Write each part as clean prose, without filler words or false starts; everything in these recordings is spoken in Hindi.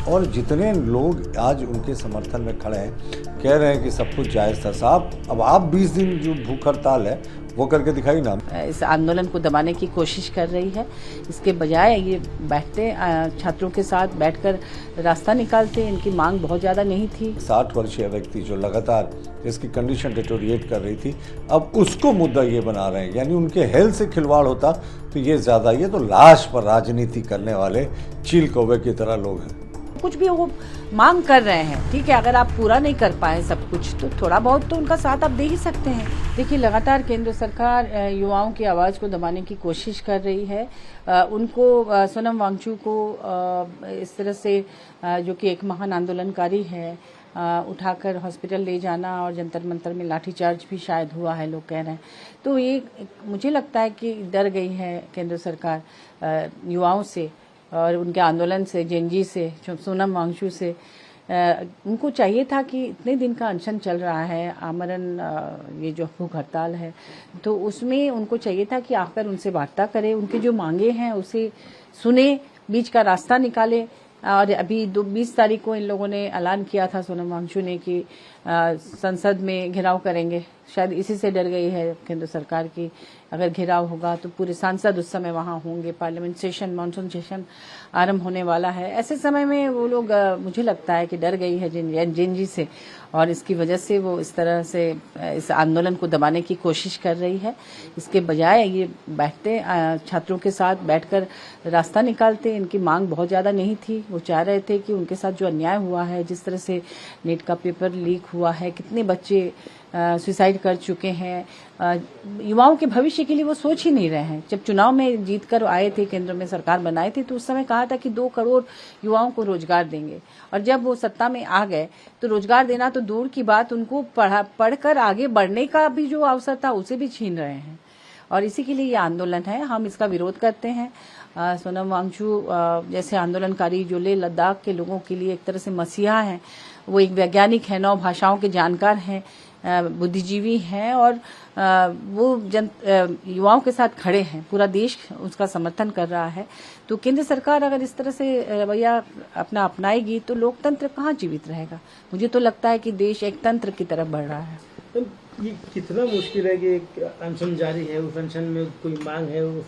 और जितने लोग आज उनके समर्थन में खड़े हैं, कह रहे हैं कि सब कुछ जायज़ था। साहब, अब आप 20 दिन जो भूख हड़ताल है वो करके दिखाई ना। इस आंदोलन को दबाने की कोशिश कर रही है। इसके बजाय ये बैठते छात्रों के साथ बैठकर रास्ता निकालते। इनकी मांग बहुत ज़्यादा नहीं थी। 60 वर्षीय व्यक्ति जो लगातार जिसकी कंडीशन डिटोरिएट कर रही थी, अब उसको मुद्दा ये बना रहे हैं, यानी उनके हेल्थ से खिलवाड़ होता तो ये ज़्यादा। ये तो लाश पर राजनीति करने वाले चील कौवे की तरह लोग हैं। कुछ भी वो मांग कर रहे हैं, ठीक है, अगर आप पूरा नहीं कर पाए सब कुछ तो थोड़ा बहुत तो उनका साथ आप दे ही सकते हैं। देखिए, लगातार केंद्र सरकार युवाओं की आवाज़ को दबाने की कोशिश कर रही है। उनको सोनम वांगचुक को इस तरह से जो कि एक महान आंदोलनकारी है, उठाकर हॉस्पिटल ले जाना और जंतर मंतर में लाठीचार्ज भी शायद हुआ है, लोग कह रहे हैं। तो ये मुझे लगता है कि डर गई है केंद्र सरकार युवाओं से और उनके आंदोलन से, जेनजी से, सोनम वांगचुक से। उनको चाहिए था कि इतने दिन का अनशन चल रहा है, आमरण ये जो भूख हड़ताल है, तो उसमें उनको चाहिए था कि आकर उनसे वार्ता करे, उनके जो मांगे हैं उसे सुने, बीच का रास्ता निकाले। और अभी 20 तारीख को इन लोगों ने ऐलान किया था, सोनम वांगचुक ने, कि संसद में घेराव करेंगे। शायद इसी से डर गई है केंद्र सरकार की अगर घेराव होगा तो पूरे सांसद उस समय वहां होंगे। पार्लियामेंट सेशन, मानसून सेशन आरंभ होने वाला है। ऐसे समय में वो लोग मुझे लगता है कि डर गई है जेनजी से, और इसकी वजह से वो इस तरह से इस आंदोलन को दबाने की कोशिश कर रही है। इसके बजाय ये बैठते छात्रों के साथ बैठकर रास्ता निकालते। इनकी मांग बहुत ज़्यादा नहीं थी। वो चाह रहे थे कि उनके साथ जो अन्याय हुआ है, जिस तरह से नीट का पेपर लीक हुआ है, कितने बच्चे सुसाइड कर चुके हैं, युवाओं के भविष्य के लिए वो सोच ही नहीं रहे हैं। जब चुनाव में जीतकर आए थे, केंद्र में सरकार बनाई थी, तो उस समय कहा था कि 2 करोड़ युवाओं को रोजगार देंगे, और जब वो सत्ता में आ गए तो रोजगार देना तो दूर की बात, उनको पढ़कर आगे बढ़ने का भी जो अवसर था उसे भी छीन रहे हैं। और इसी के लिए ये आंदोलन है, हम इसका विरोध करते हैं। सोनम वांगचुक जैसे आंदोलनकारी जो लेह लद्दाख के लोगों के लिए एक तरह से मसीहा हैं, वो एक वैज्ञानिक है, 9 भाषाओं के जानकार हैं, बुद्धिजीवी हैं, और वो युवाओं के साथ खड़े हैं। पूरा देश उसका समर्थन कर रहा है। तो केंद्र सरकार अगर इस तरह से रवैया अपनाएगी तो लोकतंत्र कहाँ जीवित रहेगा। मुझे तो लगता है कि देश एक तंत्र की तरफ बढ़ रहा है। तो ये कितना मुश्किल है कि एक अनशन जारी है, उस अनशन में कोई मांग है, उस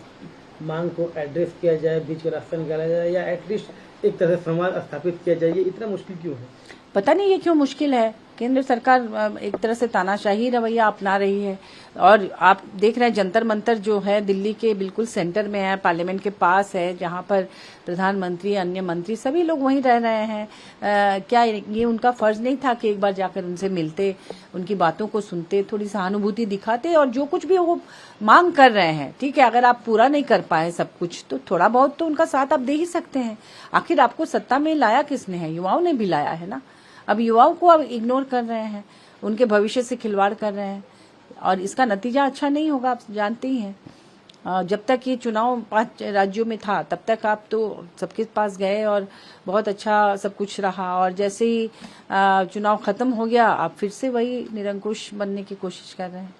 मांग को एड्रेस किया जाए, बीच का रास्ता निकाला जाए, या एटलीस्ट एक तरह से संवाद स्थापित किया जाए। ये इतना मुश्किल क्यों है? पता नहीं ये क्यों मुश्किल है। केंद्र सरकार एक तरह से तानाशाही रवैया अपना रही है। और आप देख रहे हैं जंतर मंतर जो है दिल्ली के बिल्कुल सेंटर में है, पार्लियामेंट के पास है, जहां पर प्रधानमंत्री, अन्य मंत्री सभी लोग वहीं रह रहे हैं। क्या ये उनका फर्ज नहीं था कि एक बार जाकर उनसे मिलते, उनकी बातों को सुनते, थोड़ी सहानुभूति दिखाते, और जो कुछ भी वो मांग कर रहे हैं, ठीक है, अगर आप पूरा नहीं कर पाए सब कुछ तो थोड़ा बहुत तो उनका साथ आप दे ही सकते हैं। आखिर आपको सत्ता में लाया किसने है? युवाओं ने भी लाया है ना। अब युवाओं को अब इग्नोर कर रहे हैं, उनके भविष्य से खिलवाड़ कर रहे हैं, और इसका नतीजा अच्छा नहीं होगा, आप जानते ही हैं। जब तक ये चुनाव 5 राज्यों में था तब तक आप तो सबके पास गए और बहुत अच्छा सब कुछ रहा, और जैसे ही चुनाव खत्म हो गया आप फिर से वही निरंकुश बनने की कोशिश कर रहे हैं।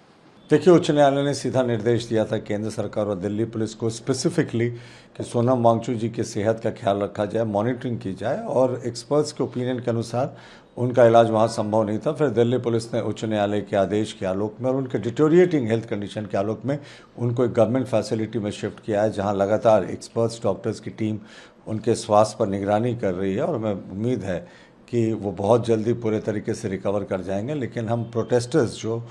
देखिए, उच्च न्यायालय ने सीधा निर्देश दिया था केंद्र सरकार और दिल्ली पुलिस को स्पेसिफिकली कि सोनम वांगचुक जी की सेहत का ख्याल रखा जाए, मॉनिटरिंग की जाए, और एक्सपर्ट्स के ओपिनियन के अनुसार उनका इलाज वहाँ संभव नहीं था। फिर दिल्ली पुलिस ने उच्च न्यायालय के आदेश के आलोक में और उनके डिटोरिएटिंग हेल्थ कंडीशन के आलोक में उनको एक गवर्नमेंट फैसिलिटी में शिफ्ट किया है, जहाँ लगातार एक्सपर्ट्स, डॉक्टर्स की टीम उनके स्वास्थ्य पर निगरानी कर रही है। और हमें उम्मीद है कि वो बहुत जल्दी पूरे तरीके से रिकवर कर जाएंगे। लेकिन हम प्रोटेस्टर्स जो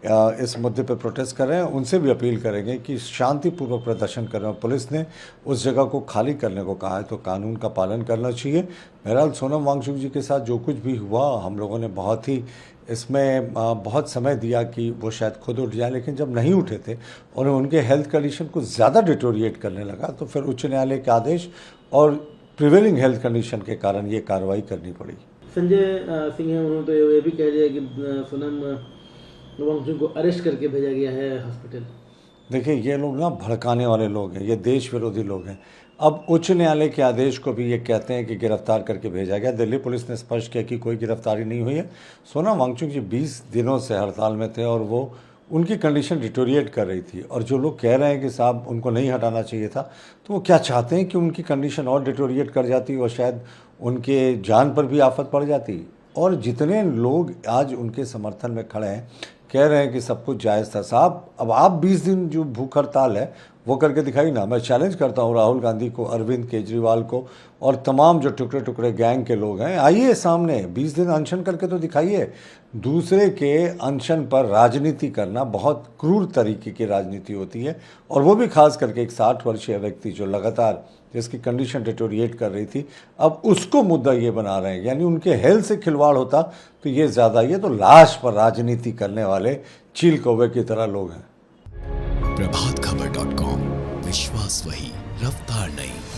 इस मुद्दे पर प्रोटेस्ट कर रहे हैं उनसे भी अपील करेंगे कि शांतिपूर्वक प्रदर्शन कर रहे हैं। पुलिस ने उस जगह को खाली करने को कहा है तो कानून का पालन करना चाहिए। बहरहाल सोनम वांगचुक जी के साथ जो कुछ भी हुआ, हम लोगों ने बहुत ही इसमें बहुत समय दिया कि वो शायद खुद उठ जाए, लेकिन जब नहीं उठे थे और उनके हेल्थ कंडीशन को ज़्यादा डिटोरिएट करने लगा तो फिर उच्च न्यायालय के आदेश और प्रिवेलिंग हेल्थ कंडीशन के कारण ये कार्रवाई करनी पड़ी। संजय सिंह उन्होंने तो ये भी कह दिया कि सोनम वांगचुक को अरेस्ट करके भेजा गया है हॉस्पिटल। देखिए, ये लोग ना भड़काने वाले लोग हैं, ये देश विरोधी लोग हैं। अब उच्च न्यायालय के आदेश को भी ये कहते हैं कि गिरफ्तार करके भेजा गया। दिल्ली पुलिस ने स्पष्ट किया कि कोई गिरफ्तारी नहीं हुई है। सोनम वांगचुक जी 20 दिनों से हड़ताल में थे और वो उनकी कंडीशन डिटोरिएट कर रही थी। और जो लोग कह रहे हैं कि साहब उनको नहीं हटाना चाहिए था, तो वो क्या चाहते हैं कि उनकी कंडीशन और डिटोरिएट कर जाती और शायद उनके जान पर भी आफत पड़ जाती। और जितने लोग आज उनके समर्थन में खड़े हैं, कह रहे हैं कि सब कुछ जायज़ था। साहब अब आप 20 दिन जो भूख हड़ताल है वो करके दिखाई ना। मैं चैलेंज करता हूँ राहुल गांधी को, अरविंद केजरीवाल को और तमाम जो टुकड़े टुकड़े गैंग के लोग हैं, आइए सामने 20 दिन अनशन करके तो दिखाइए। दूसरे के अनशन पर राजनीति करना बहुत क्रूर तरीके की राजनीति होती है, और वो भी खास करके एक 60 वर्षीय व्यक्ति जो लगातार जिसकी कंडीशन डिटोरिएट कर रही थी, अब उसको मुद्दा ये बना रहे हैं। यानी उनके हेल्थ से खिलवाड़ होता तो ये ज़्यादा, ये तो लाश पर राजनीति करने वाले चील कौवे की तरह लोग हैं। प्रभातखबर.com, विश्वास वही, रफ्तार नहीं।